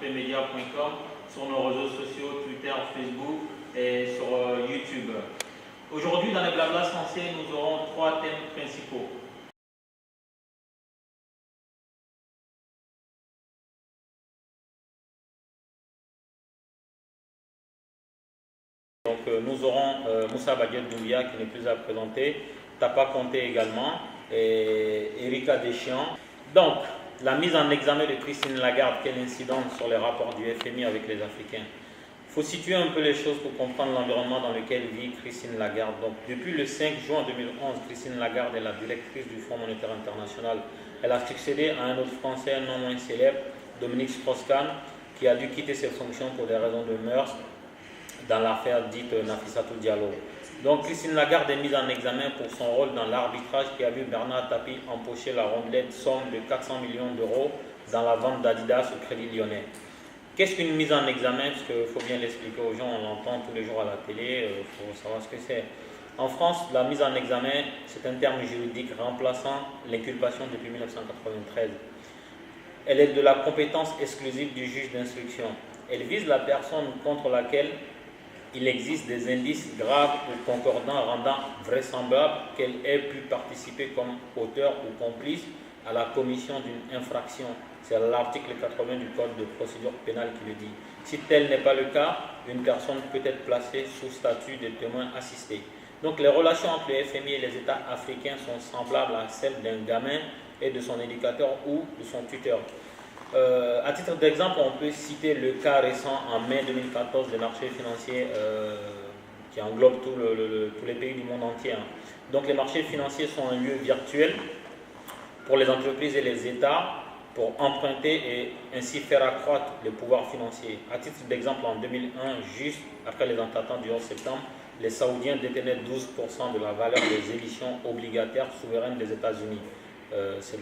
www.media.com, sur nos réseaux sociaux, Twitter, Facebook et sur YouTube. Aujourd'hui, dans les blabla sensés, nous aurons 3 thèmes principaux. Donc nous aurons Moussa Baguette-Doumbia qui n'est plus à présenter, Tapa Conté également et Erika Deschamps. Donc la mise en examen de Christine Lagarde, quelle incidence sur les rapports du FMI avec les Africains? Il faut situer un peu les choses pour comprendre l'environnement dans lequel vit Christine Lagarde. Donc depuis le 5 juin 2011, Christine Lagarde est la directrice du Fonds monétaire international. Elle a succédé à un autre Français non moins célèbre, Dominique Strauss-Kahn, qui a dû quitter ses fonctions pour des raisons de mœurs dans l'affaire dite Nafissatou Diallo. Donc Christine Lagarde est mise en examen pour son rôle dans l'arbitrage qui a vu Bernard Tapie empocher la rondelette somme de 400 millions d'euros dans la vente d'Adidas au Crédit Lyonnais. Qu'est-ce qu'une mise en examen? Parce qu'il faut bien l'expliquer aux gens, on l'entend tous les jours à la télé, il faut savoir ce que c'est. En France, la mise en examen, c'est un terme juridique remplaçant l'inculpation depuis 1993. Elle est de la compétence exclusive du juge d'instruction. Elle vise la personne contre laquelle il existe des indices graves ou concordants rendant vraisemblable qu'elle ait pu participer comme auteur ou complice à la commission d'une infraction. C'est l'article 80 du Code de procédure pénale qui le dit. Si tel n'est pas le cas, une personne peut être placée sous statut de témoin assisté. Donc les relations entre le FMI et les États africains sont semblables à celles d'un gamin et de son éducateur ou de son tuteur. À titre d'exemple, on peut citer le cas récent en mai 2014 des marchés financiers qui englobe tous les pays du monde entier. Donc les marchés financiers sont un lieu virtuel pour les entreprises et les États pour emprunter et ainsi faire accroître le pouvoir financier. À titre d'exemple, en 2001, juste après les attentats du 11 septembre, les Saoudiens détenaient 12% de la valeur des émissions obligataires souveraines des États-Unis.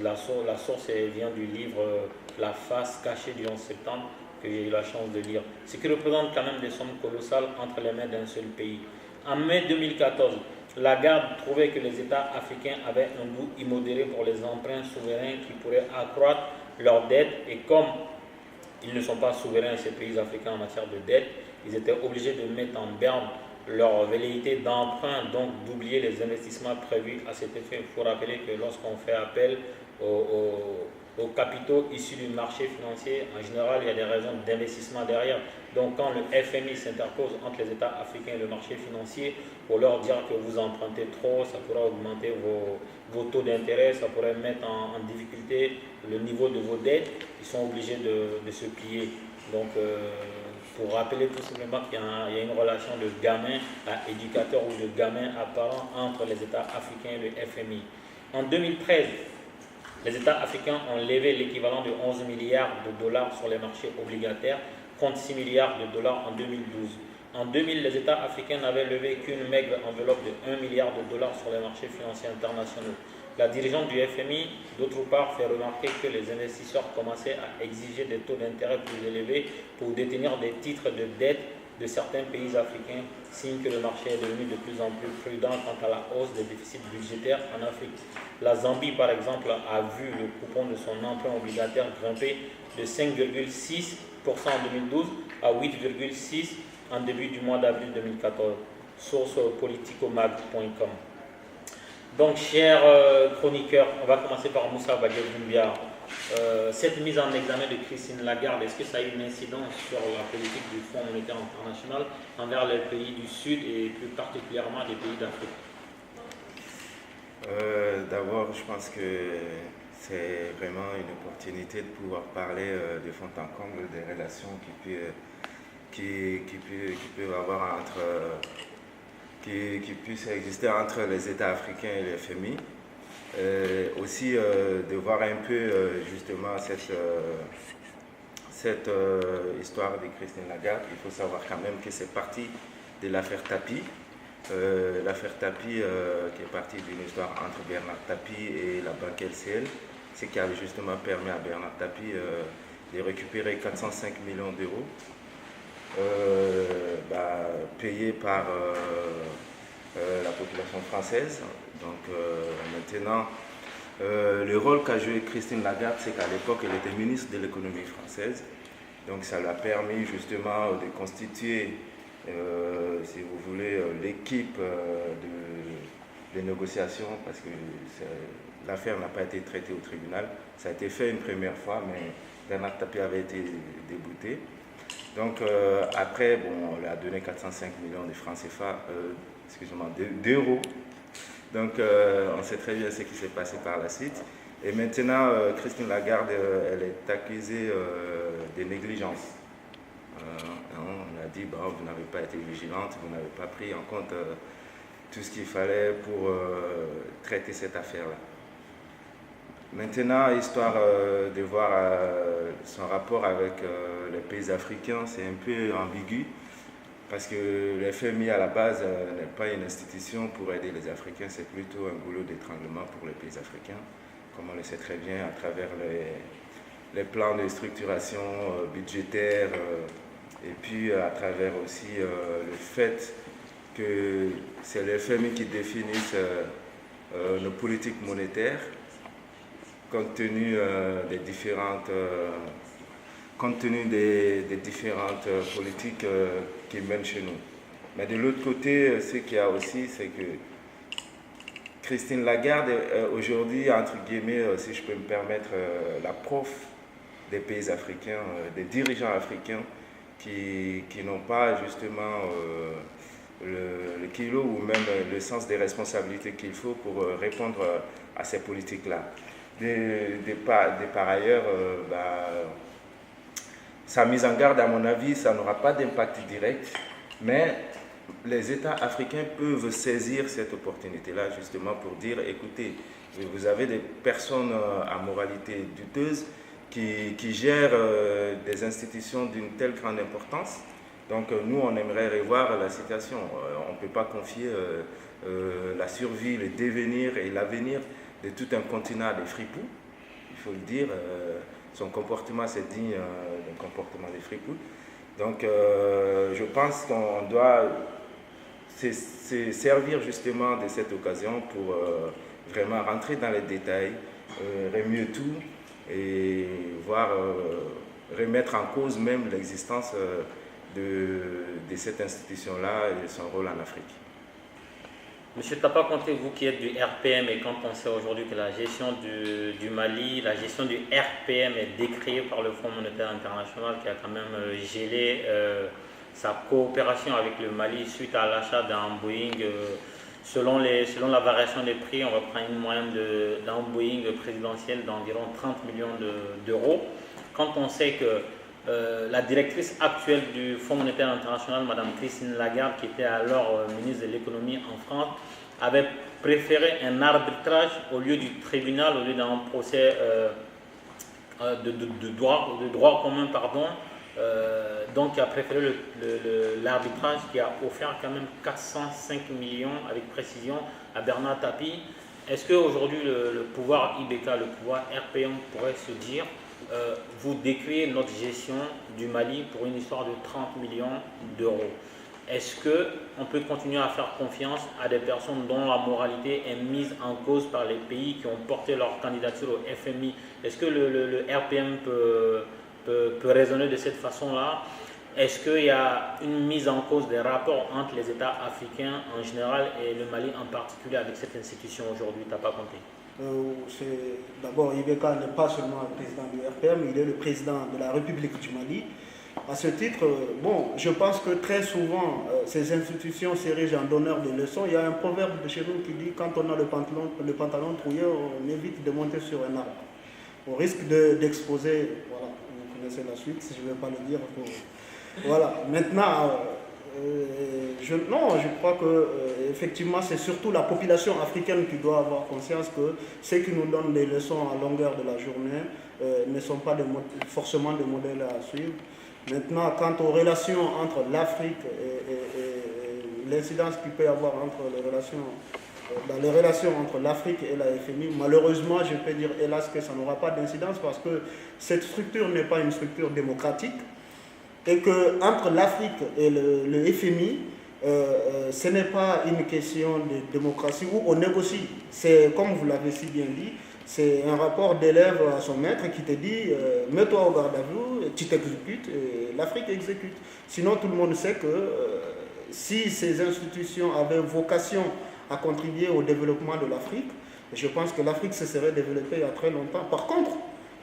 La source vient du livre La face cachée du 11 septembre que j'ai eu la chance de lire. Ce qui représente quand même des sommes colossales entre les mains d'un seul pays. En mai 2014, Lagarde trouvait que les États africains avaient un goût immodéré pour les emprunts souverains qui pourraient accroître leurs dettes et comme ils ne sont pas souverains, ces pays africains, en matière de dette, ils étaient obligés de mettre en berne leur velléité d'emprunt, donc d'oublier les investissements prévus à cet effet. Il faut rappeler que lorsqu'on fait appel aux capitaux issus du marché financier, en général, il y a des raisons d'investissement derrière. Donc quand le FMI s'interpose entre les États africains et le marché financier pour leur dire que vous empruntez trop, ça pourrait augmenter vos taux d'intérêt, ça pourrait mettre en difficulté le niveau de vos dettes, ils sont obligés de se plier. Donc, pour rappeler tout simplement qu'il y a une relation de gamin à éducateur ou de gamin à parent entre les États africains et le FMI. En 2013, les États africains ont levé l'équivalent de 11 milliards de dollars sur les marchés obligataires contre 6 milliards de dollars en 2012. En 2000, les États africains n'avaient levé qu'une maigre enveloppe de 1 milliard de dollars sur les marchés financiers internationaux. La dirigeante du FMI, d'autre part, fait remarquer que les investisseurs commençaient à exiger des taux d'intérêt plus élevés pour détenir des titres de dette de certains pays africains, signe que le marché est devenu de plus en plus prudent quant à la hausse des déficits budgétaires en Afrique. La Zambie, par exemple, a vu le coupon de son emprunt obligataire grimper de 5,6% en 2012 à 8,6% en début du mois d'avril 2014. Source politicomag.com. Donc, chers chroniqueurs, on va commencer par Moussa Baguette-Doumbia. Cette mise en examen de Christine Lagarde, est-ce que ça a eu une incidence sur la politique du Fonds monétaire international envers les pays du Sud et plus particulièrement les pays d'Afrique? D'abord, je pense que c'est vraiment une opportunité de pouvoir parler de fond en comble des relations qui peuvent avoir qui puissent exister entre les États africains et le FMI. Aussi de voir un peu justement cette histoire de Christine Lagarde. Il faut savoir quand même que c'est parti de l'affaire Tapie. L'affaire Tapie qui est partie d'une histoire entre Bernard Tapie et la banque LCL, ce qui avait justement permis à Bernard Tapie de récupérer 405 millions d'euros payés par la population française. Donc maintenant, le rôle qu'a joué Christine Lagarde, c'est qu'à l'époque, elle était ministre de l'économie française. Donc ça l'a permis justement de constituer, si vous voulez, l'équipe de négociations, parce que l'affaire n'a pas été traitée au tribunal. Ça a été fait une première fois, mais Bernard Tapie avait été débouté. Donc après, bon, on lui a donné 405 millions de francs CFA, excusez-moi, d'euros. Donc on sait très bien ce qui s'est passé par la suite. Et maintenant, Christine Lagarde, elle est accusée de négligence. On a dit, bon, vous n'avez pas été vigilante, vous n'avez pas pris en compte tout ce qu'il fallait pour traiter cette affaire-là. Maintenant, histoire de voir son rapport avec les pays africains, c'est un peu ambigu, parce que le FMI à la base n'est pas une institution pour aider les Africains, c'est plutôt un goulot d'étranglement pour les pays africains, comme on le sait très bien à travers les plans de structuration budgétaire, et puis à travers aussi le fait que c'est le FMI qui définisse nos politiques monétaires, compte tenu des différentes politiques qu'ils mènent chez nous. Mais de l'autre côté, ce qu'il y a aussi, c'est que Christine Lagarde est aujourd'hui, entre guillemets, si je peux me permettre, la prof des pays africains, des dirigeants africains qui n'ont pas justement le kilo ou même le sens des responsabilités qu'il faut pour répondre à ces politiques-là. Par ailleurs, sa mise en garde, à mon avis, ça n'aura pas d'impact direct, mais les États africains peuvent saisir cette opportunité-là justement pour dire, écoutez, vous avez des personnes à moralité douteuse qui gèrent des institutions d'une telle grande importance. Donc nous, on aimerait revoir la situation. On ne peut pas confier la survie, le devenir et l'avenir de tout un continent des fripous. Il faut le dire, son comportement c'est digne d'un comportement des fripous. Donc je pense qu'on doit se servir justement de cette occasion pour vraiment rentrer dans les détails, remuer tout et voir remettre en cause même l'existence de cette institution-là et de son rôle en Afrique. Monsieur Tapa Conté, vous qui êtes du RPM et quand on sait aujourd'hui que la gestion du Mali, la gestion du RPM est décriée par le Fonds monétaire international qui a quand même gelé sa coopération avec le Mali suite à l'achat d'un Boeing. Selon la variation des prix, on va prendre une moyenne d'un Boeing présidentiel d'environ 30 millions d'euros. Quand on sait que la directrice actuelle du Fonds monétaire international, Mme Christine Lagarde, qui était alors ministre de l'économie en France, avait préféré un arbitrage au lieu du tribunal, au lieu d'un procès de droit commun, donc qui a préféré l'arbitrage qui a offert quand même 405 millions avec précision à Bernard Tapie. Est-ce qu'aujourd'hui le pouvoir IBK, le pouvoir RPM pourrait se dire vous décrivez notre gestion du Mali pour une histoire de 30 millions d'euros. Est-ce qu'on peut continuer à faire confiance à des personnes dont la moralité est mise en cause par les pays qui ont porté leur candidature au FMI? Est-ce que le RPM peut raisonner de cette façon-là? Est-ce qu'il y a une mise en cause des rapports entre les États africains en général et le Mali en particulier avec cette institution aujourd'hui? Tu n'as pas compté? D'abord, Ibeka n'est pas seulement le président du RPM, il est le président de la République du Mali. À ce titre, je pense que très souvent, ces institutions s'érigent en donneurs de leçons. Il y a un proverbe de chez nous qui dit « quand on a le pantalon trouillé, on évite de monter sur un arbre ». On risque d'exposer, voilà, vous connaissez la suite, si je ne vais pas le dire. Voilà, maintenant... je crois que effectivement c'est surtout la population africaine qui doit avoir conscience que ceux qui nous donnent des leçons à longueur de la journée ne sont pas forcément des modèles à suivre. Maintenant, quant aux relations entre l'Afrique et l'incidence qu'il peut y avoir dans les relations entre l'Afrique et la FMI, malheureusement, je peux dire hélas que ça n'aura pas d'incidence parce que cette structure n'est pas une structure démocratique. Et qu'entre l'Afrique et le FMI, ce n'est pas une question de démocratie où on négocie. C'est, comme vous l'avez si bien dit, C'est un rapport d'élève à son maître qui te dit mets-toi au garde à vous, tu t'exécutes et l'Afrique exécute. Sinon, tout le monde sait que si ces institutions avaient vocation à contribuer au développement de l'Afrique, je pense que l'Afrique se serait développée il y a très longtemps. Par contre,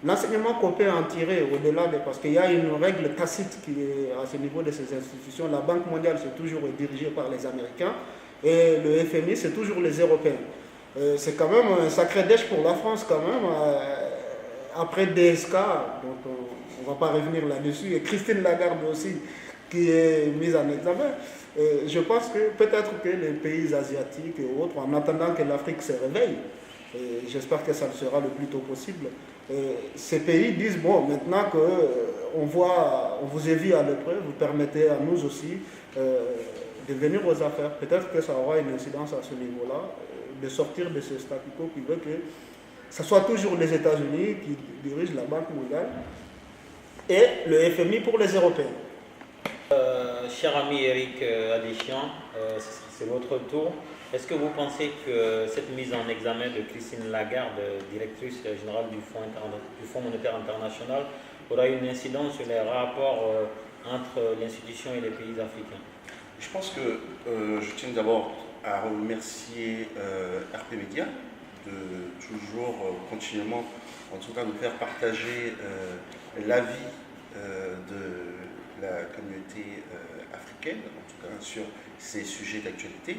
l'enseignement qu'on peut en tirer au-delà parce qu'il y a une règle tacite qui est à ce niveau de ces institutions. La Banque mondiale, c'est toujours dirigée par les Américains et le FMI, c'est toujours les Européens. C'est quand même un sacré déch pour la France quand même. Après DSK, donc on ne va pas revenir là-dessus, et Christine Lagarde aussi, qui est mise en examen. Je pense que peut-être que les pays asiatiques et autres, en attendant que l'Afrique se réveille, et j'espère que ça le sera le plus tôt possible, ces pays disent, bon, maintenant qu'on on vous évite à l'épreuve, vous permettez à nous aussi de venir aux affaires. Peut-être que ça aura une incidence à ce niveau-là, de sortir de ce statu quo qui veut que ce soit toujours les États-Unis qui dirigent la Banque mondiale et le FMI pour les Européens. Cher ami Eric Adéchian, c'est votre tour. Est-ce que vous pensez que cette mise en examen de Christine Lagarde, directrice générale du Fonds monétaire international, aura une incidence sur les rapports entre l'institution et les pays africains? Je pense que je tiens d'abord à remercier RP Média de toujours continuellement, en tout cas, nous faire partager l'avis de la communauté africaine, en tout cas sur ces sujets d'actualité.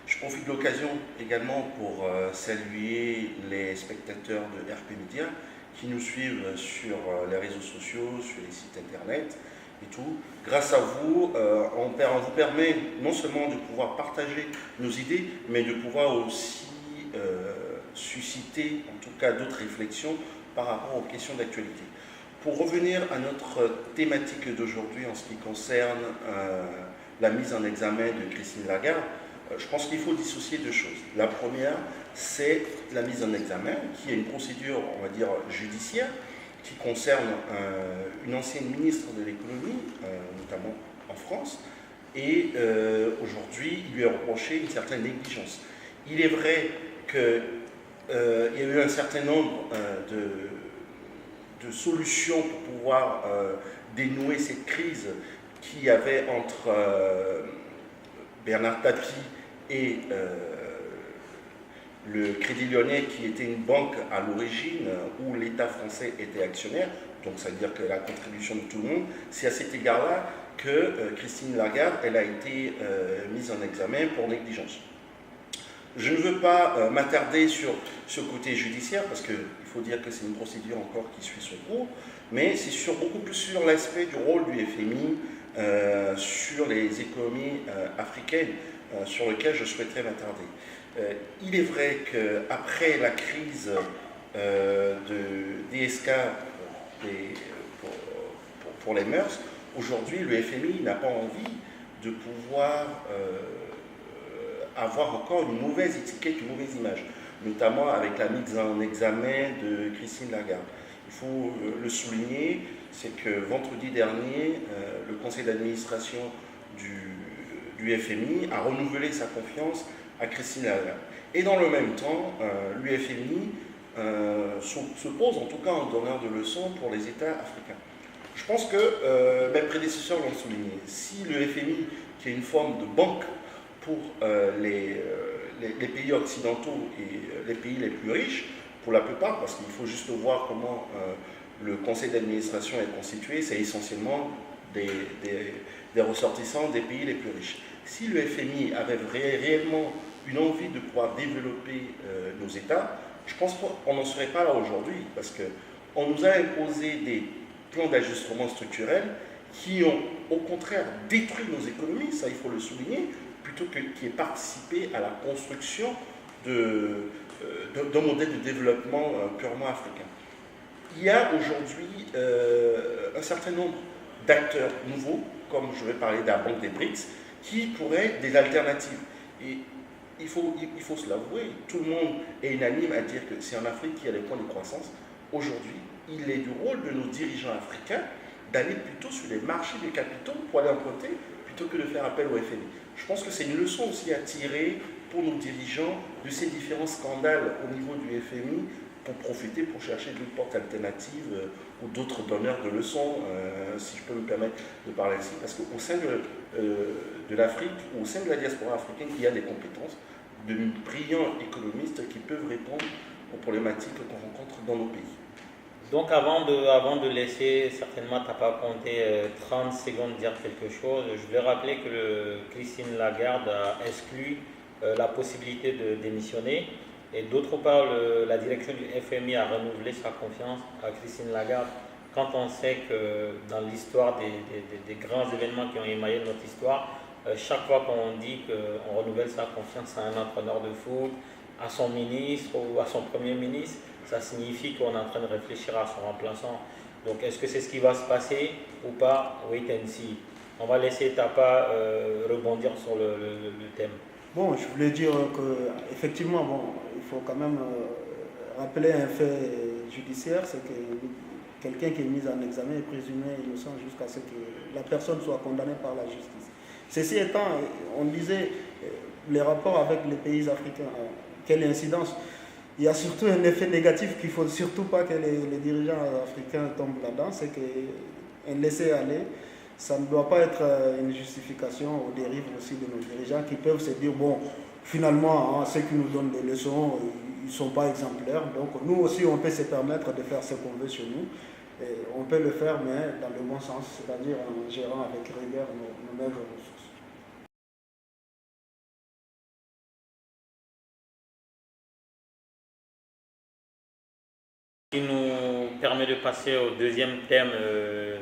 Je profite de l'occasion également pour saluer les spectateurs de RP Média qui nous suivent sur les réseaux sociaux, sur les sites internet et tout. Grâce à vous, on vous permet non seulement de pouvoir partager nos idées, mais de pouvoir aussi susciter en tout cas d'autres réflexions par rapport aux questions d'actualité. Pour revenir à notre thématique d'aujourd'hui en ce qui concerne la mise en examen de Christine Lagarde, je pense qu'il faut dissocier deux choses. La première, c'est la mise en examen, qui est une procédure, on va dire, judiciaire, qui concerne une ancienne ministre de l'économie, notamment en France, et aujourd'hui, il lui est reproché une certaine négligence. Il est vrai qu'il y a eu un certain nombre de solutions pour pouvoir dénouer cette crise qu'il y avait entre Bernard Tapie et le Crédit Lyonnais, qui était une banque à l'origine où l'État français était actionnaire, donc ça veut dire que la contribution de tout le monde. C'est à cet égard-là que Christine Lagarde, elle a été mise en examen pour négligence. Je ne veux pas m'attarder sur ce côté judiciaire, parce qu'il faut dire que c'est une procédure encore qui suit son cours, mais c'est beaucoup plus sur l'aspect du rôle du FMI, sur les économies africaines, sur lequel je souhaiterais m'attarder. Il est vrai qu'après la crise de DSK pour les mœurs, aujourd'hui le FMI n'a pas envie de pouvoir avoir encore une mauvaise étiquette, une mauvaise image, notamment avec la mise en examen de Christine Lagarde. Il faut le souligner, c'est que vendredi dernier, le conseil d'administration du FMI a renouvelé sa confiance à Christine Lagarde. Et dans le même temps, l'UFMI se pose en tout cas en donneur de leçons pour les États africains. Je pense que mes prédécesseurs l'ont souligné. Si le FMI, qui est une forme de banque pour les pays occidentaux et les pays les plus riches, pour la plupart, parce qu'il faut juste voir comment le conseil d'administration est constitué, c'est essentiellement des ressortissants des pays les plus riches. Si le FMI avait réellement une envie de pouvoir développer nos États, je pense qu'on n'en serait pas là aujourd'hui, parce qu'on nous a imposé des plans d'ajustement structurel qui ont au contraire détruit nos économies, ça il faut le souligner, plutôt qui ait participé à la construction d'un modèle de développement purement africain. Il y a aujourd'hui un certain nombre d'acteurs nouveaux, comme je vais parler de la Banque des BRICS, qui pourraient être des alternatives. Et il faut se l'avouer, tout le monde est unanime à dire que c'est en Afrique qu'il y a des points de croissance. Aujourd'hui, il est du rôle de nos dirigeants africains d'aller plutôt sur les marchés des capitaux pour aller emprunter, plutôt que de faire appel au FMI. Je pense que c'est une leçon aussi à tirer pour nos dirigeants de ces différents scandales au niveau du FMI pour profiter, pour chercher d'autres portes alternatives ou d'autres donneurs de leçons, si je peux me permettre de parler ainsi, parce qu'au sein de l'Afrique, au sein de la diaspora africaine, il y a des compétences de brillants économistes qui peuvent répondre aux problématiques qu'on rencontre dans nos pays. Donc avant de laisser, certainement tu n'as pas compté 30 secondes dire quelque chose, je vais rappeler que Christine Lagarde a exclu la possibilité de démissionner et d'autre part la direction du FMI a renouvelé sa confiance à Christine Lagarde quand on sait que dans l'histoire des grands événements qui ont émaillé notre histoire, chaque fois qu'on dit qu'on renouvelle sa confiance à un entraîneur de foot, à son ministre ou à son premier ministre, ça signifie qu'on est en train de réfléchir à son remplaçant. Donc est-ce que c'est ce qui va se passer ou pas? Wait and see. On va laisser Tapa rebondir sur le thème. Bon, je voulais dire qu'effectivement, bon, il faut quand même rappeler un fait judiciaire, c'est que quelqu'un qui est mis en examen est présumé innocent jusqu'à ce que la personne soit condamnée par la justice. Ceci étant, on disait les rapports avec les pays africains, quelle incidence? Il y a surtout un effet négatif qu'il ne faut surtout pas que les dirigeants africains tombent là-dedans, c'est qu'un laisser-aller, ça ne doit pas être une justification aux dérives aussi de nos dirigeants qui peuvent se dire, bon, finalement, ceux qui nous donnent des leçons, ils ne sont pas exemplaires, donc nous aussi on peut se permettre de faire ce qu'on veut chez nous, et on peut le faire mais dans le bon sens, c'est-à-dire en gérant avec rigueur nos maigres ressources. Qui nous permet de passer au deuxième thème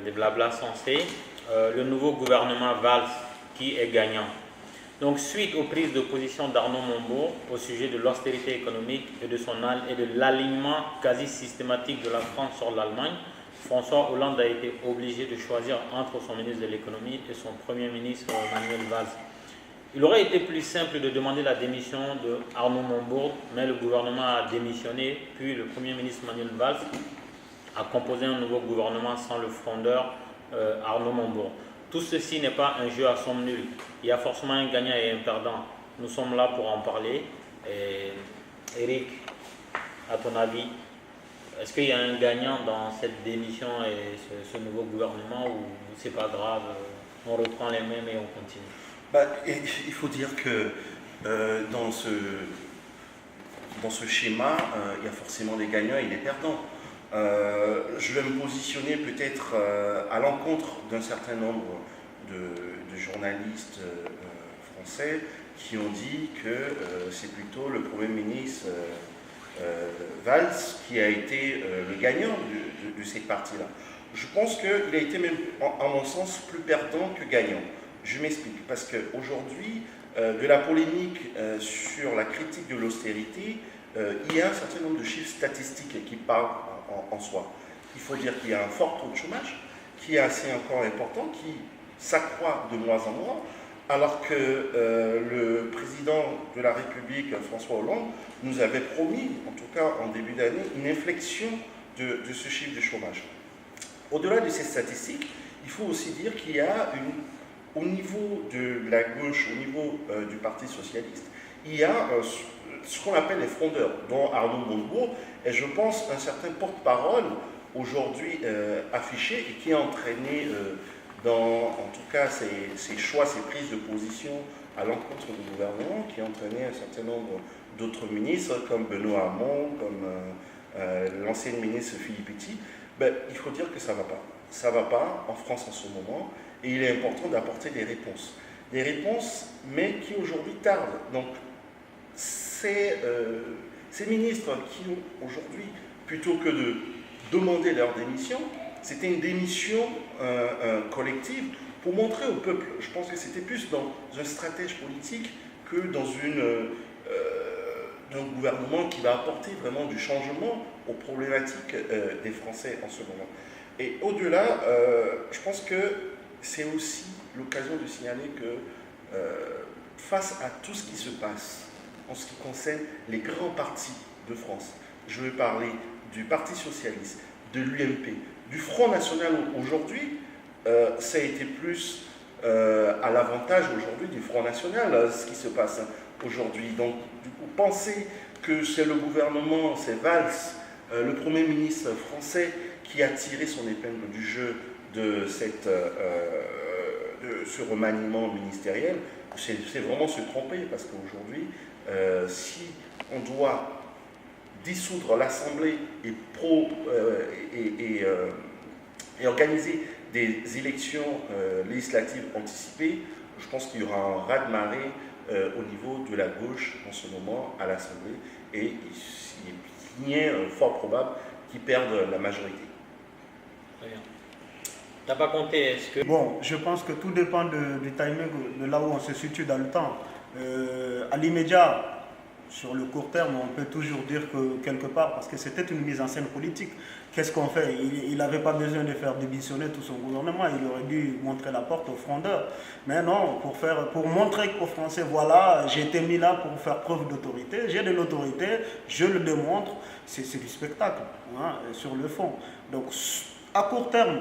des blabla sensés, le nouveau gouvernement Valls qui est gagnant. Donc suite aux prises de position d'Arnaud Montebourg au sujet de l'austérité économique et de l'alignement quasi systématique de la France sur l'Allemagne, François Hollande a été obligé de choisir entre son ministre de l'économie et son premier ministre Manuel Valls. Il aurait été plus simple de demander la démission de Arnaud Montebourg, mais le gouvernement a démissionné, puis le Premier ministre Manuel Valls a composé un nouveau gouvernement sans le fondeur Arnaud Montebourg. Tout ceci n'est pas un jeu à somme nulle. Il y a forcément un gagnant et un perdant. Nous sommes là pour en parler. Eric, à ton avis, est-ce qu'il y a un gagnant dans cette démission et ce nouveau gouvernement ou c'est pas grave, on reprend les mêmes et on continue? Il faut dire que dans ce schéma, il y a forcément des gagnants et des perdants. Je vais me positionner peut-être à l'encontre d'un certain nombre de journalistes français qui ont dit que c'est plutôt le Premier ministre Valls qui a été le gagnant de cette partie-là. Je pense qu'il a été même, à mon sens, plus perdant que gagnant. Je m'explique, parce qu'aujourd'hui, de la polémique sur la critique de l'austérité, il y a un certain nombre de chiffres statistiques qui parlent en soi. Il faut dire qu'il y a un fort taux de chômage, qui est assez encore important, qui s'accroît de mois en mois, alors que le président de la République, François Hollande, nous avait promis, en tout cas en début d'année, une inflexion de ce chiffre de chômage. Au-delà de ces statistiques, il faut aussi dire qu'il y a au niveau de la gauche, au niveau du Parti socialiste, il y a ce qu'on appelle les frondeurs, dont Arnaud Montebourg est, je pense, un certain porte-parole aujourd'hui affiché et qui a entraîné en tout cas, ses choix, ses prises de position à l'encontre du gouvernement, qui a entraîné un certain nombre d'autres ministres, comme Benoît Hamon, comme l'ancienne ministre Philippe Petit. Il faut dire que ça ne va pas. Ça ne va pas en France en ce moment, et il est important d'apporter des réponses. Des réponses, mais qui aujourd'hui tardent. Donc, ces ministres qui, aujourd'hui, plutôt que de demander leur démission, c'était une démission collective pour montrer au peuple. Je pense que c'était plus dans un stratège politique que dans un gouvernement qui va apporter vraiment du changement aux problématiques des Français en ce moment. Et au-delà, je pense que c'est aussi l'occasion de signaler que face à tout ce qui se passe en ce qui concerne les grands partis de France, je veux parler du Parti socialiste, de l'UMP, du Front National aujourd'hui, ça a été plus à l'avantage aujourd'hui du Front National, ce qui se passe aujourd'hui. Donc, du coup, penser que c'est le gouvernement, c'est Valls, Le Premier ministre français qui a tiré son épingle du jeu de ce remaniement ministériel, c'est vraiment se tromper, parce qu'aujourd'hui, si on doit dissoudre l'Assemblée et organiser des élections législatives anticipées, je pense qu'il y aura un raz-de-marée au niveau de la gauche en ce moment à l'Assemblée, et il est fort probable qu'ils perdent la majorité. Très bien. T'as pas compté, est-ce que... Bon, je pense que tout dépend du timing, de là où on se situe dans le temps. À l'immédiat, sur le court terme, on peut toujours dire que quelque part, parce que c'était une mise en scène politique, qu'est-ce qu'on fait? Il n'avait pas besoin de faire démissionner tout son gouvernement, il aurait dû montrer la porte aux frondeurs. Mais non, pour montrer aux Français, voilà, j'ai été mis là pour faire preuve d'autorité, j'ai de l'autorité, je le démontre, c'est du spectacle, hein, sur le fond. Donc, à court terme,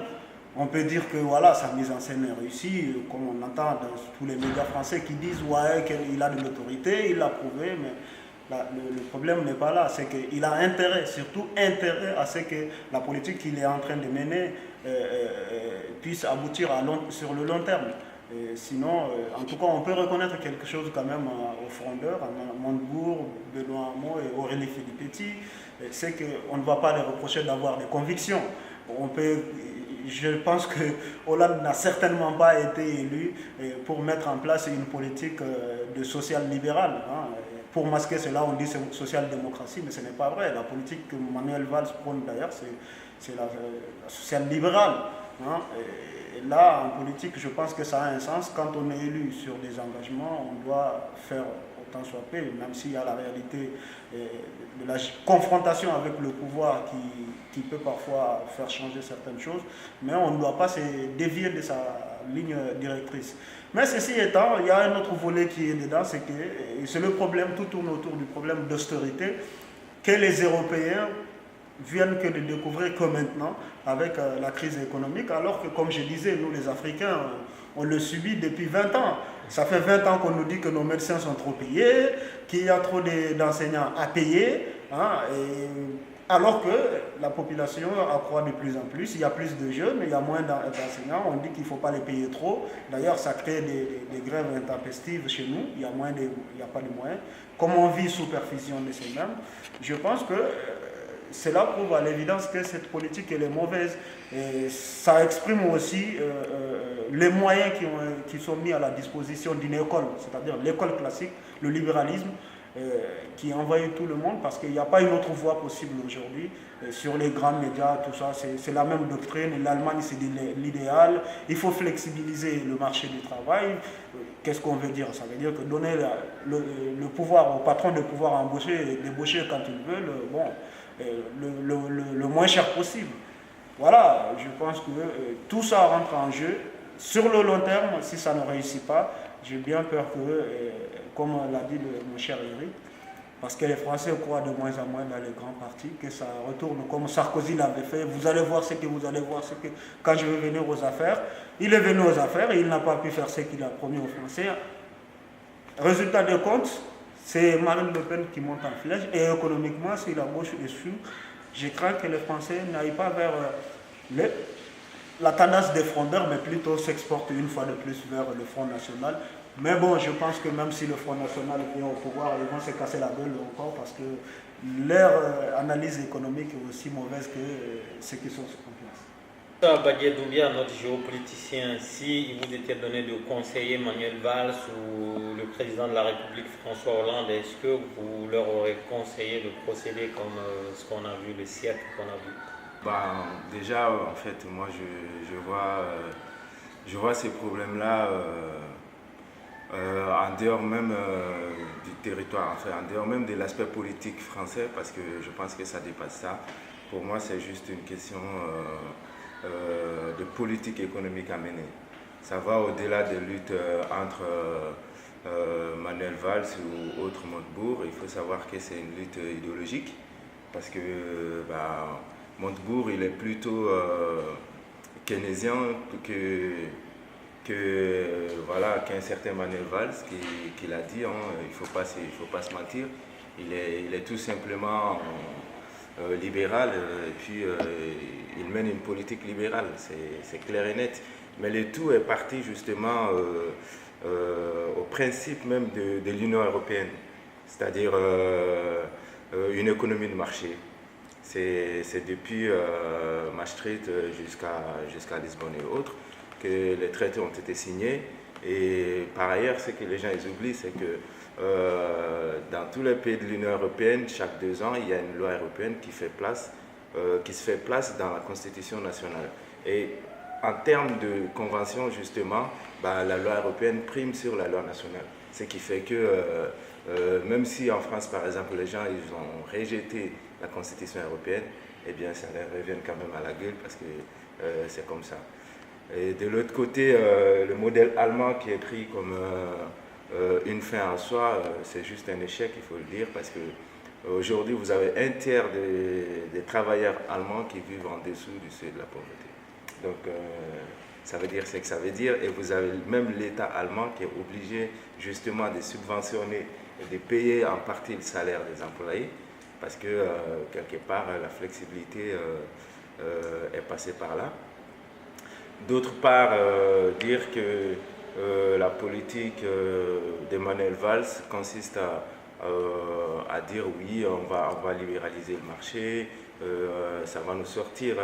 on peut dire que voilà, sa mise en scène est réussie, comme on entend dans tous les médias français qui disent ouais, qu'il a de l'autorité, il l'a prouvé, mais le problème n'est pas là, c'est qu'il a intérêt, surtout intérêt à ce que la politique qu'il est en train de mener puisse aboutir sur le long terme. Sinon, en tout cas, on peut reconnaître quelque chose quand même aux frondeurs, à Montebourg, Benoît Hamon et Aurélie Filippetti, c'est qu'on ne va pas les reprocher d'avoir des convictions. Je pense que Hollande n'a certainement pas été élu pour mettre en place une politique de social-libérale. Hein. Pour masquer cela, on dit social-démocratie, mais ce n'est pas vrai. La politique que Manuel Valls prône d'ailleurs, c'est la social-libérale. Hein. Et là, en politique, je pense que ça a un sens. Quand on est élu sur des engagements, on doit faire autant soit peu, même s'il y a la réalité de la confrontation avec le pouvoir qui peut parfois faire changer certaines choses, mais on ne doit pas se dévier de sa ligne directrice. Mais ceci étant, il y a un autre volet qui est dedans, c'est le problème, tout tourne autour du problème d'austérité que les Européens viennent que de découvrir que maintenant, avec la crise économique, alors que, comme je disais, nous les Africains, on le subit depuis 20 ans. Ça fait 20 ans qu'on nous dit que nos médecins sont trop payés, qu'il y a trop d'enseignants à payer, hein, alors que la population accroît de plus en plus, il y a plus de jeunes, il y a moins d'enseignants, on dit qu'il ne faut pas les payer trop. D'ailleurs, ça crée des grèves intempestives chez nous, il n'y a pas de moyens. Comme on vit sous perfusion de ces mêmes, je pense que cela prouve à l'évidence que cette politique elle est mauvaise. Et ça exprime aussi les moyens qui sont mis à la disposition d'une école, c'est-à-dire l'école classique, le libéralisme, qui envahit tout le monde parce qu'il n'y a pas une autre voie possible aujourd'hui. Sur les grands médias, tout ça, c'est la même doctrine. L'Allemagne, c'est l'idéal. Il faut flexibiliser le marché du travail. Qu'est-ce qu'on veut dire? Ça veut dire que donner le pouvoir au patron de pouvoir embaucher et débaucher quand il veut, le moins cher possible. Voilà, je pense que tout ça rentre en jeu. Sur le long terme, si ça ne réussit pas, j'ai bien peur que, comme l'a dit mon cher Eric, parce que les Français croient de moins en moins dans les grands partis, que ça retourne comme Sarkozy l'avait fait. Vous allez voir ce que vous allez voir, ce que... Quand je vais venir aux affaires, il est venu aux affaires et il n'a pas pu faire ce qu'il a promis aux Français. Résultat de compte, c'est Marine Le Pen qui monte en flèche et économiquement, si la gauche est sûre, je crains que les Français n'aillent pas vers la tendance des frondeurs, mais plutôt s'exportent une fois de plus vers le Front National. Mais bon, je pense que même si le Front National vient au pouvoir, ils vont se casser la gueule encore parce que leur analyse économique est aussi mauvaise que ceux qui sont en place. Badié Doumbia, notre géopoliticien, si il vous était donné de conseiller Manuel Valls ou le président de la République François Hollande, est-ce que vous leur aurez conseillé de procéder comme ce qu'on a vu, le siècle qu'on a vu? Déjà, en fait, moi, je vois ces problèmes-là en dehors même du territoire, enfin, en dehors même de l'aspect politique français, parce que je pense que ça dépasse ça. Pour moi, c'est juste une question de politique économique à mener. Ça va au-delà des luttes entre Manuel Valls ou autre Montebourg. Il faut savoir que c'est une lutte idéologique, parce que Montebourg, il est plutôt keynésien qu'un certain Manuel Valls qui l'a dit, hein, il faut pas se mentir. Il est tout simplement libéral, et puis il mène une politique libérale, c'est clair et net. Mais le tout est parti justement au principe même de l'Union européenne, c'est-à-dire une économie de marché. C'est depuis Maastricht jusqu'à Lisbonne et autres que les traités ont été signés. Et par ailleurs, ce que les gens ils oublient, c'est que dans tous les pays de l'Union européenne, chaque 2 ans, il y a une loi européenne qui se fait place dans la Constitution nationale. Et en termes de convention, justement, la loi européenne prime sur la loi nationale. Ce qui fait que, même si en France, par exemple, les gens ils ont rejeté la Constitution européenne, eh bien, ça leur revient quand même à la gueule parce que c'est comme ça. Et de l'autre côté, le modèle allemand qui est pris comme une fin en soi, c'est juste un échec, il faut le dire, parce que aujourd'hui, vous avez un tiers des travailleurs allemands qui vivent en dessous du seuil de la pauvreté. Donc, ça veut dire ce que ça veut dire. Et vous avez même l'État allemand qui est obligé justement de subventionner et de payer en partie le salaire des employés, parce que quelque part, la flexibilité est passée par là. D'autre part, dire que la politique d'Emmanuel Valls consiste à dire oui, on va libéraliser le marché, ça va nous sortir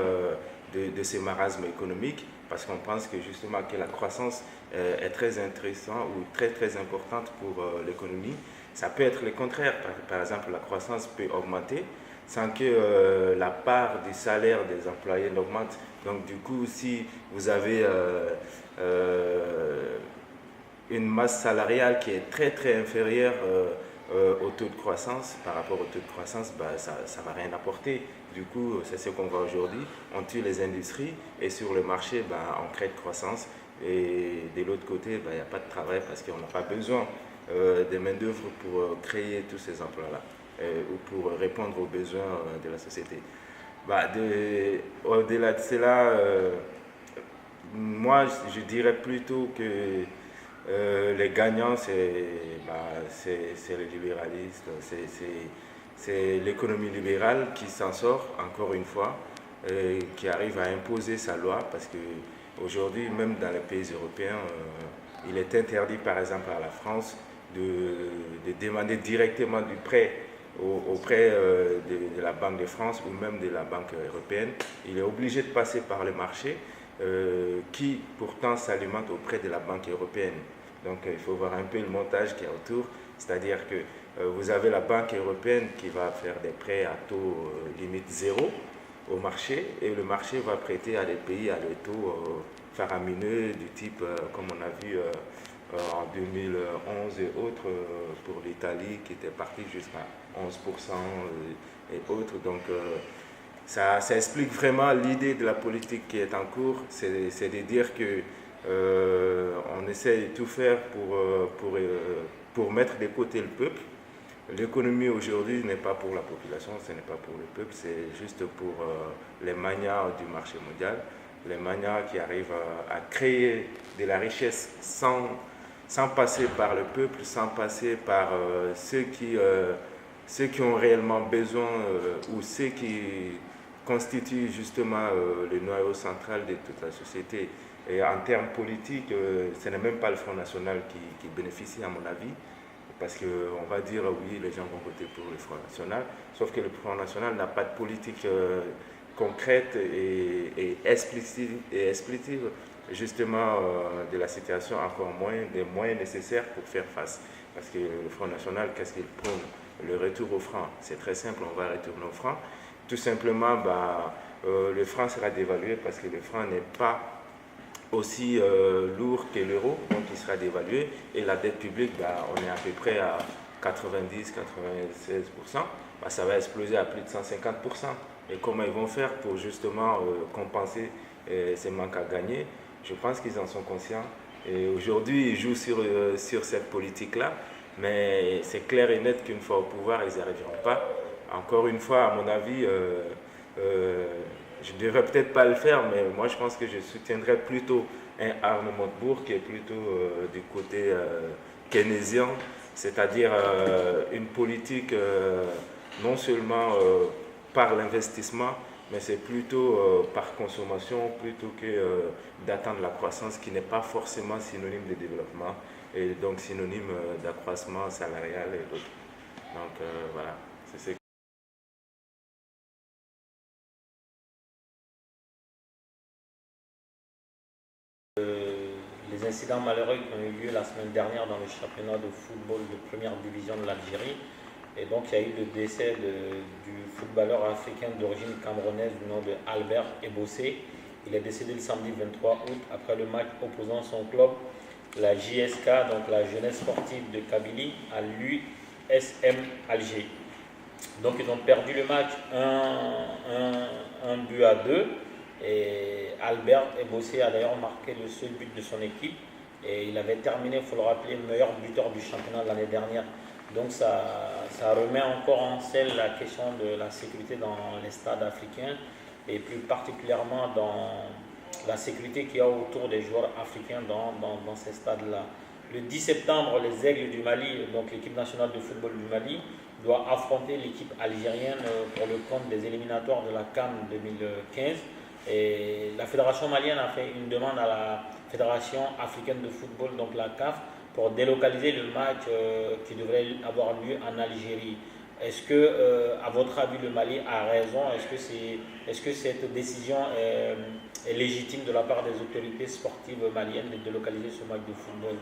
de ces marasmes économiques, parce qu'on pense que justement que la croissance est très intéressante ou très très importante pour l'économie. Ça peut être le contraire, par exemple la croissance peut augmenter sans que la part du salaire des employés n'augmente. Donc du coup, si vous avez une masse salariale qui est très très inférieure au taux de croissance, par rapport au taux de croissance, ça ne va rien apporter. Du coup, c'est ce qu'on voit aujourd'hui. On tue les industries et sur le marché, on crée de croissance. Et de l'autre côté, il n'y a pas de travail parce qu'on n'a pas besoin de main-d'œuvre pour créer tous ces emplois-là ou pour répondre aux besoins de la société. Au-delà de cela, moi je dirais plutôt que les gagnants, c'est les libéralistes, c'est l'économie libérale qui s'en sort, encore une fois, qui arrive à imposer sa loi, parce qu'aujourd'hui, même dans les pays européens, il est interdit, par exemple, à la France de demander directement du prêt auprès de la Banque de France ou même de la Banque européenne. Il est obligé de passer par le marché qui pourtant s'alimente auprès de la Banque européenne. Donc il faut voir un peu le montage qui est autour, c'est-à-dire que vous avez la Banque européenne qui va faire des prêts à taux limite zéro au marché, et le marché va prêter à des pays à des taux faramineux du type, comme on a vu en 2011 et autres, pour l'Italie qui était partie jusqu'à 11% et autres. Donc ça explique vraiment l'idée de la politique qui est en cours, c'est de dire que on essaie de tout faire pour mettre de côté le peuple. L'économie aujourd'hui n'est pas pour la population, ce n'est pas pour le peuple, c'est juste pour les magnats du marché mondial, les magnats qui arrivent à créer de la richesse sans passer par le peuple, sans passer par ceux qui ont réellement besoin ou ceux qui constituent justement le noyau central de toute la société. Et en termes politiques, ce n'est même pas le Front National qui bénéficie, à mon avis, parce qu'on va dire oui, les gens vont voter pour le Front National, sauf que le Front National n'a pas de politique concrète et explicite justement de la situation, encore moins des moyens nécessaires pour faire face. Parce que le Front National, qu'est-ce qu'il prône? Le retour au franc. C'est très simple, on va retourner au franc. Tout simplement, le franc sera dévalué parce que le franc n'est pas aussi lourd que l'euro, donc il sera dévalué. Et la dette publique, on est à peu près à 90-96%. Ça va exploser à plus de 150%. Et comment ils vont faire pour justement compenser ces manques à gagner? Je pense qu'ils en sont conscients. Et aujourd'hui, ils jouent sur cette politique-là. Mais c'est clair et net qu'une fois au pouvoir, ils n'y arriveront pas. Encore une fois, à mon avis, je ne devrais peut-être pas le faire, mais moi je pense que je soutiendrais plutôt un Arnaud Montebourg qui est plutôt du côté keynésien, c'est-à-dire une politique non seulement par l'investissement, mais c'est plutôt par consommation plutôt que d'attendre la croissance qui n'est pas forcément synonyme de développement et donc synonyme d'accroissement salarial et autres. Donc voilà, c'est ce les incidents malheureux qui ont eu lieu la semaine dernière dans le championnat de football de première division de l'Algérie. Et donc il y a eu le décès du footballeur africain d'origine camerounaise du nom de Albert Ebossé. Il est décédé le samedi 23 août après le match opposant son club, la JSK, donc la jeunesse sportive de Kabylie, à l'USM Alger. Donc ils ont perdu le match 1-2. Et Albert Ebossé a d'ailleurs marqué le seul but de son équipe. Et il avait terminé, il faut le rappeler, meilleur buteur du championnat l'année dernière. Donc ça remet encore en scène la question de la sécurité dans les stades africains et plus particulièrement dans la sécurité qu'il y a autour des joueurs africains dans ces stades-là. Le 10 septembre, les Aigles du Mali, donc l'équipe nationale de football du Mali, doit affronter l'équipe algérienne pour le compte des éliminatoires de la CAN 2015. Et la fédération malienne a fait une demande à la fédération africaine de football, donc la CAF, pour délocaliser le match qui devrait avoir lieu en Algérie. Est-ce que, à votre avis, le Mali a raison? Est-ce que cette décision est légitime de la part des autorités sportives maliennes de délocaliser ce match de football?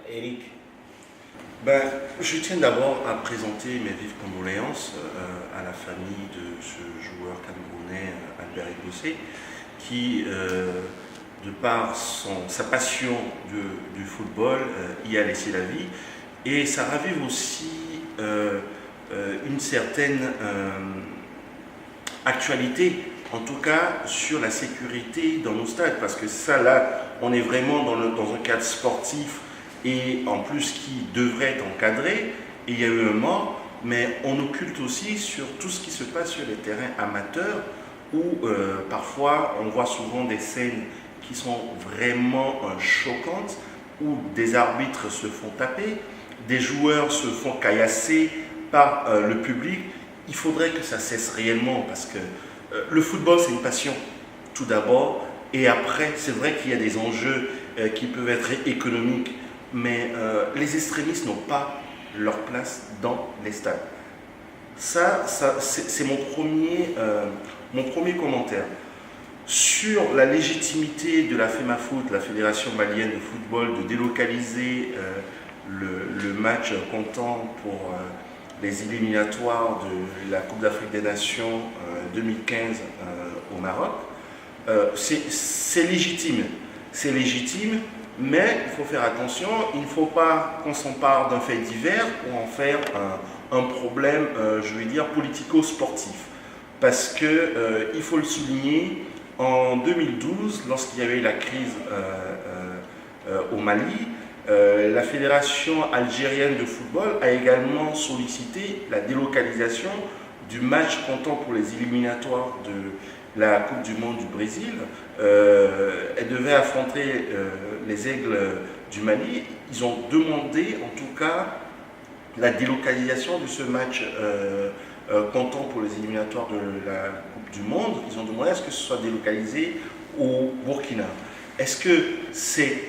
Eric? Je tiens d'abord à présenter mes vives condoléances à la famille de ce joueur camerounais Albert Ebossé qui, de par sa passion du football, y a laissé la vie. Et ça ravive aussi une certaine actualité, en tout cas sur la sécurité dans nos stades, parce que ça là, on est vraiment dans un cadre sportif et en plus qui devrait être encadré, et il y a eu un mort, mais on occulte aussi sur tout ce qui se passe sur les terrains amateurs, où parfois on voit souvent des scènes qui sont vraiment choquantes, où des arbitres se font taper, des joueurs se font caillasser par le public. Il faudrait que ça cesse réellement, parce que le football c'est une passion, tout d'abord, et après c'est vrai qu'il y a des enjeux qui peuvent être économiques, mais les extrémistes n'ont pas leur place dans les stades. Ça c'est mon premier commentaire. Sur la légitimité de la FEMAFOOT, la Fédération malienne de football, de délocaliser le match comptant pour les éliminatoires de la Coupe d'Afrique des Nations 2015 au Maroc, c'est légitime. C'est légitime, mais il faut faire attention, il ne faut pas qu'on s'empare d'un fait divers pour en faire un problème, je vais dire, politico-sportif. Parce qu'il faut le souligner, en 2012, lorsqu'il y avait eu la crise au Mali, la Fédération algérienne de football a également sollicité la délocalisation du match comptant pour les éliminatoires de la Coupe du Monde du Brésil. Elle devait affronter les Aigles du Mali. Ils ont demandé en tout cas la délocalisation de ce match comptant pour les éliminatoires de la Coupe du Monde. Ils ont demandé à ce que ce soit délocalisé au Burkina. Est-ce que c'est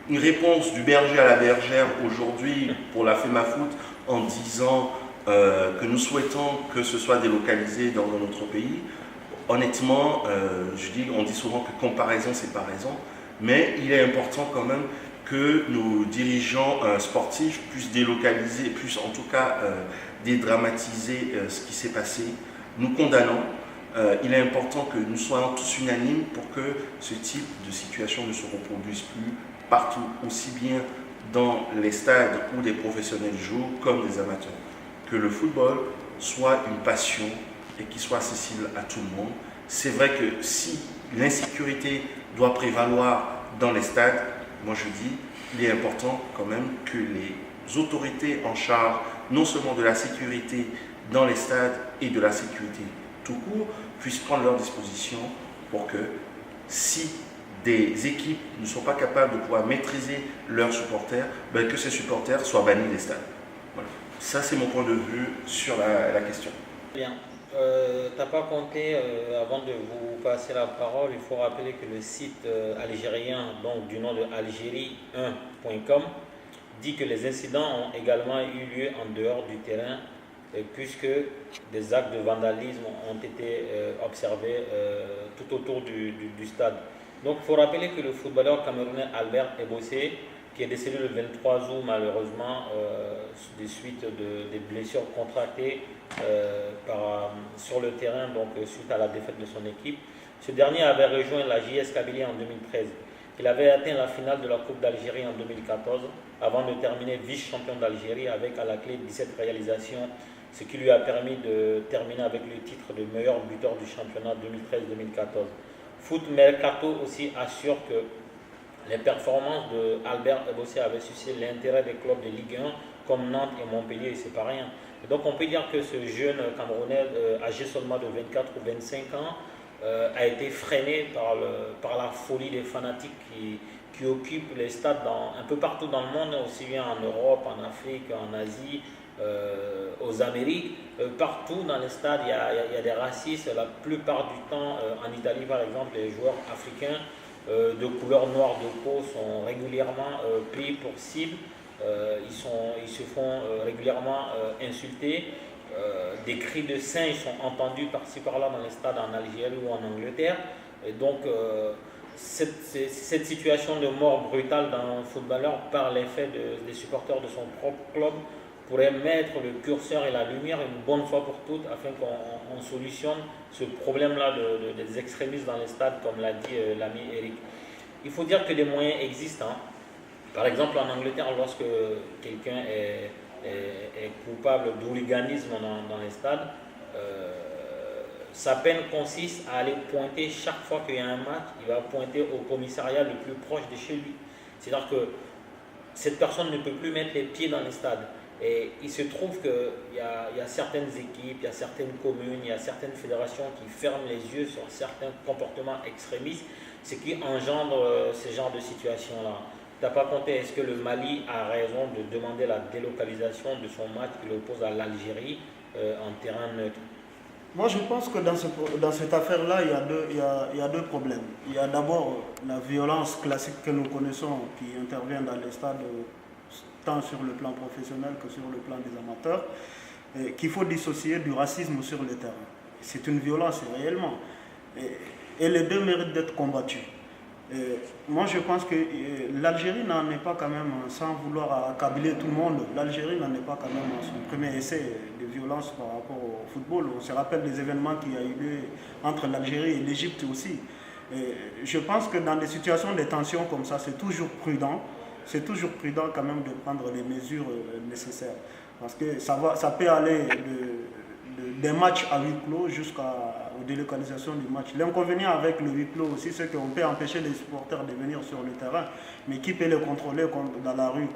une réponse du berger à la bergère aujourd'hui pour la FEMAFOOT en disant que nous souhaitons que ce soit délocalisé dans un autre pays? Honnêtement, on dit souvent que comparaison c'est pas raison, mais il est important quand même que nos dirigeants sportifs puissent délocaliser, puissent en tout cas dédramatiser ce qui s'est passé. Nous condamnons. Il est important que nous soyons tous unanimes pour que ce type de situation ne se reproduise plus partout, aussi bien dans les stades où des professionnels jouent comme des amateurs. Que le football soit une passion et qu'il soit accessible à tout le monde. C'est vrai que si l'insécurité doit prévaloir dans les stades, moi je dis, il est important quand même que les autorités en charge non seulement de la sécurité dans les stades et de la sécurité tout court puissent prendre leurs dispositions pour que si des équipes ne sont pas capables de pouvoir maîtriser leurs supporters, que ces supporters soient bannis des stades. Voilà. Ça c'est mon point de vue sur la question. Bien. T'as pas compté, avant de vous passer la parole, il faut rappeler que le site algérien, donc du nom de algérie1.com, dit que les incidents ont également eu lieu en dehors du terrain, puisque des actes de vandalisme ont été observés tout autour du stade. Donc il faut rappeler que le footballeur camerounais Albert Ebossé, qui est décédé le 23 août malheureusement des suites des blessures contractées sur le terrain, donc suite à la défaite de son équipe. Ce dernier avait rejoint la JS Kabylie en 2013. Il avait atteint la finale de la Coupe d'Algérie en 2014 avant de terminer vice-champion d'Algérie avec à la clé 17 réalisations, ce qui lui a permis de terminer avec le titre de meilleur buteur du championnat 2013-2014. Foot Mercato aussi assure que les performances d'Albert Ebossé avaient suscité l'intérêt des clubs de Ligue 1 comme Nantes et Montpellier, et c'est pas rien. Et donc on peut dire que ce jeune Camerounais âgé seulement de 24 ou 25 ans a été freiné par la folie des fanatiques qui occupent les stades un peu partout dans le monde, aussi bien en Europe, en Afrique, en Asie, aux Amériques. Partout dans les stades, il y a des racistes. La plupart du temps, en Italie par exemple, les joueurs africains de couleur noire de peau sont régulièrement pris pour cible. Ils se font régulièrement insulter. Des cris de singe sont entendus par-ci par-là dans les stades en Algérie ou en Angleterre. Et donc, cette situation de mort brutale d'un footballeur par l'effet des supporters de son propre club pourrait mettre le curseur et la lumière une bonne fois pour toutes afin qu'on solutionne ce problème-là des extrémistes dans les stades, comme l'a dit l'ami Eric. Il faut dire que des moyens existent. Par exemple, en Angleterre, lorsque quelqu'un est coupable d'hooliganisme dans les stades, sa peine consiste à aller pointer chaque fois qu'il y a un match, il va pointer au commissariat le plus proche de chez lui. C'est-à-dire que cette personne ne peut plus mettre les pieds dans les stades. Et il se trouve qu'il y a certaines équipes, il y a certaines communes, il y a certaines fédérations qui ferment les yeux sur certains comportements extrémistes, ce qui engendre ce genre de situation-là. Tu n'as pas compté, est-ce que le Mali a raison de demander la délocalisation de son match qu'il oppose à l'Algérie en terrain neutre? Moi, je pense que dans cette affaire-là, il y a deux problèmes. Il y a d'abord la violence classique que nous connaissons qui intervient dans les stades, tant sur le plan professionnel que sur le plan des amateurs, qu'il faut dissocier du racisme sur le terrain. C'est une violence réellement. Et les deux méritent d'être combattus. Moi, je pense que l'Algérie n'en est pas quand même, sans vouloir accabler tout le monde, l'Algérie n'en est pas quand même à son premier essai de violence par rapport au football. On se rappelle des événements qui ont eu lieu entre l'Algérie et l'Égypte aussi. Je pense que dans des situations de tension comme ça, c'est toujours prudent quand même de prendre les mesures nécessaires. Parce que ça peut aller des matchs à huis clos jusqu'aux délocalisations du match. L'inconvénient avec le huis clos aussi, c'est qu'on peut empêcher les supporters de venir sur le terrain, mais qui peut les contrôler dans la rue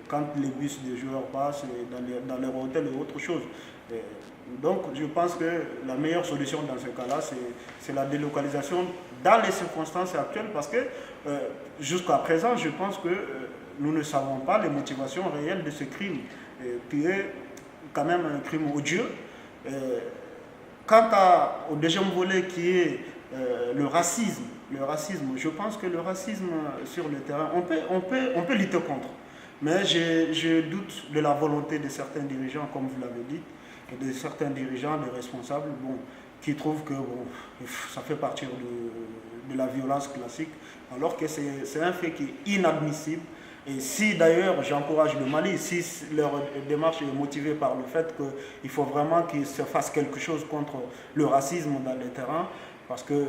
quand les bus des joueurs passent, dans les hôtels et autre chose. Donc je pense que la meilleure solution dans ce cas-là, c'est la délocalisation dans les circonstances actuelles, parce que jusqu'à présent, je pense que nous ne savons pas les motivations réelles de ce crime, qui est quand même un crime odieux. Quant au deuxième volet qui est le racisme, je pense que le racisme sur le terrain, on peut lutter contre. Mais je doute de la volonté de certains dirigeants, comme vous l'avez dit, et de certains dirigeants, des responsables, qui trouvent que ça fait partie de la violence classique, alors que c'est un fait qui est inadmissible. Et si d'ailleurs j'encourage le Mali, si leur démarche est motivée par le fait qu'il faut vraiment qu'il se fasse quelque chose contre le racisme dans les terrains, parce que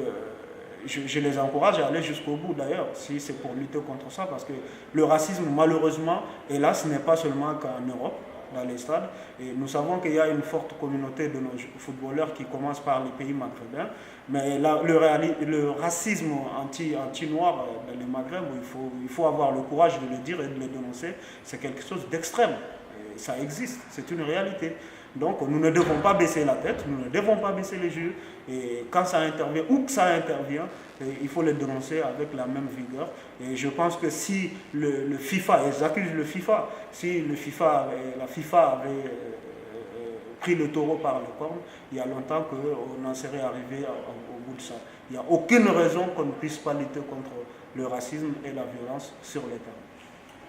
je les encourage à aller jusqu'au bout d'ailleurs, si c'est pour lutter contre ça, parce que le racisme malheureusement, hélas, n'est pas seulement qu'en Europe, dans les stades, et nous savons qu'il y a une forte communauté de nos footballeurs qui commence par les pays maghrébins, mais le racisme anti-noir dans le Maghreb, il faut avoir le courage de le dire et de le dénoncer, c'est quelque chose d'extrême, et ça existe, c'est une réalité. Donc nous ne devons pas baisser la tête, nous ne devons pas baisser les yeux, et quand ça intervient, où que ça intervient, il faut le dénoncer avec la même vigueur. Et je pense que si le FIFA, et j'accuse le FIFA, si la FIFA avait pris le taureau par le cornes, il y a longtemps qu'on en serait arrivé au bout de ça. Il n'y a aucune raison qu'on ne puisse pas lutter contre le racisme et la violence sur les terrains.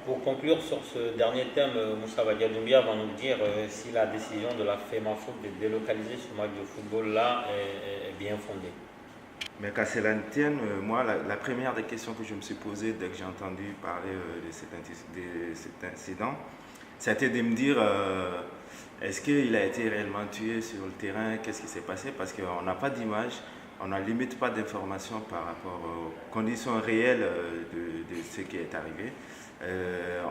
Pour conclure sur ce dernier thème, Moussa Badiadoumbia va nous dire si la décision de la FEMAFOot de délocaliser ce match de football-là est bien fondée. Mais qu'à cela ne tienne, moi, la première des questions que je me suis posée dès que j'ai entendu parler de cet incident, c'était de me dire est-ce qu'il a été réellement tué sur le terrain, qu'est-ce qui s'est passé, parce qu'on n'a pas d'image, on n'a limite pas d'informations par rapport aux conditions réelles de ce qui est arrivé.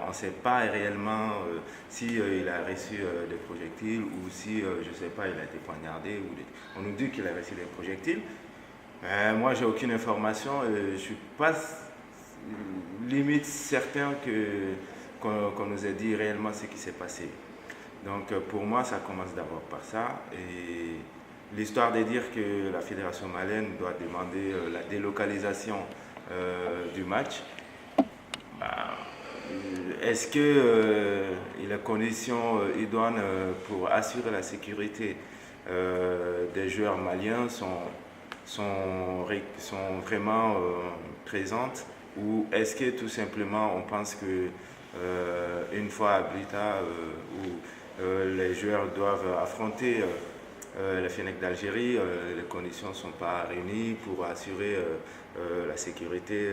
On ne sait pas réellement si il a reçu des projectiles ou si, je ne sais pas, il a été poignardé. On nous dit qu'il a reçu des projectiles. Moi, j'ai aucune information. Je ne suis pas limite certain qu'on nous ait dit réellement ce qui s'est passé. Donc, pour moi, ça commence d'abord par ça. Et l'histoire de dire que la fédération malienne doit demander la délocalisation du match, est-ce que les conditions idoines pour assurer la sécurité des joueurs maliens sont vraiment présentes, ou est-ce que tout simplement on pense que une fois à Blita où les joueurs doivent affronter la FENEC d'Algérie, les conditions ne sont pas réunies pour assurer la sécurité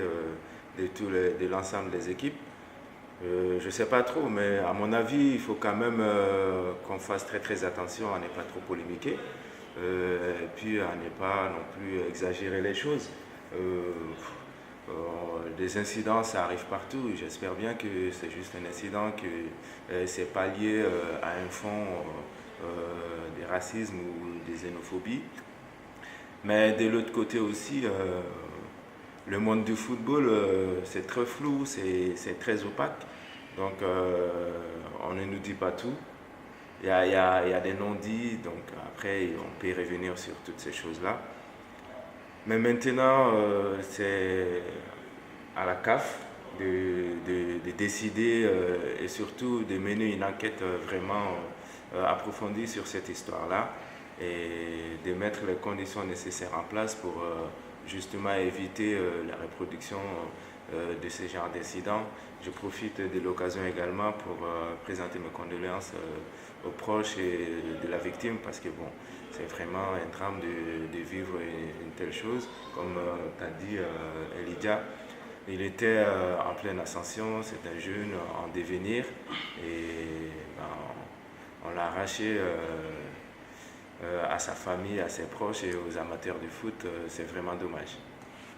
de l'ensemble des équipes? Je ne sais pas trop, mais à mon avis, il faut quand même qu'on fasse très très attention à ne pas trop polémiquer, et puis à ne pas non plus exagérer les choses. Des incidents, ça arrive partout. J'espère bien que c'est juste un incident, que ce n'est pas lié à un fond des racismes ou des xénophobies. Mais de l'autre côté aussi, le monde du football, c'est très flou, c'est très opaque. Donc, on ne nous dit pas tout. Il y a des non-dits, donc après, on peut revenir sur toutes ces choses-là. Mais maintenant, c'est à la CAF de décider et surtout de mener une enquête vraiment approfondie sur cette histoire-là et de mettre les conditions nécessaires en place pour justement éviter la reproduction de ce genre d'incidents. Je profite de l'occasion également pour présenter mes condoléances aux proches et de la victime, parce que bon, c'est vraiment un drame de vivre une telle chose. Comme tu as dit, Elydia, il était en pleine ascension, c'est un jeune en devenir, et on l'a arraché à sa famille, à ses proches et aux amateurs de foot. C'est vraiment dommage.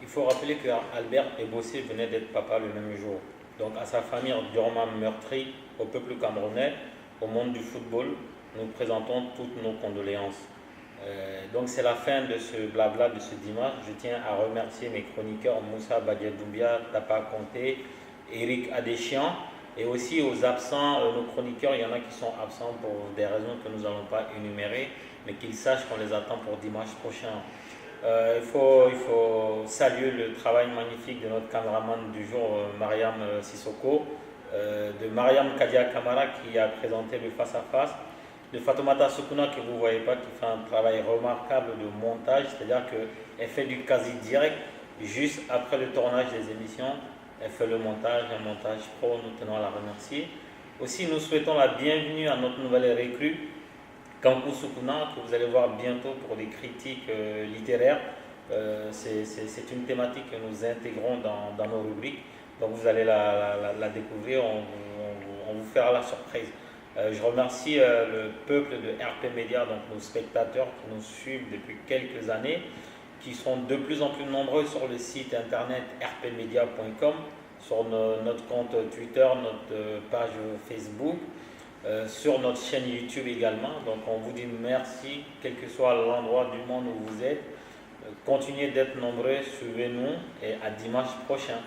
Il faut rappeler qu'Albert Ebossé venait d'être papa le même jour. Donc à sa famille durement meurtrie, au peuple camerounais, au monde du football, nous présentons toutes nos condoléances. Donc c'est la fin de ce blabla de ce dimanche. Je tiens à remercier mes chroniqueurs Moussa Badiadoumbia, Tapa Conté, Eric Adéchian, et aussi aux absents, nos chroniqueurs. Il y en a qui sont absents pour des raisons que nous n'allons pas énumérer, mais qu'ils sachent qu'on les attend pour dimanche prochain. Il faut saluer le travail magnifique de notre caméraman du jour, Mariam Sissoko, de Mariam Kadia Kamara qui a présenté le face-à-face, de Fatoumata Soukouna que vous ne voyez pas, qui fait un travail remarquable de montage, c'est-à-dire qu'elle fait du quasi-direct juste après le tournage des émissions. Elle fait le montage, un montage pro, nous tenons à la remercier. Aussi, nous souhaitons la bienvenue à notre nouvelle recrue, Kankou Soukouna, que vous allez voir bientôt pour des critiques littéraires. C'est une thématique que nous intégrons dans nos rubriques. Donc vous allez la découvrir, on vous fera la surprise. Je remercie le peuple de RP Media, donc nos spectateurs qui nous suivent depuis quelques années, qui sont de plus en plus nombreux sur le site internet rpmedia.com, sur notre compte Twitter, notre page Facebook, sur notre chaîne YouTube également. Donc on vous dit merci, quel que soit l'endroit du monde où vous êtes. Continuez d'être nombreux, suivez-nous et à dimanche prochain.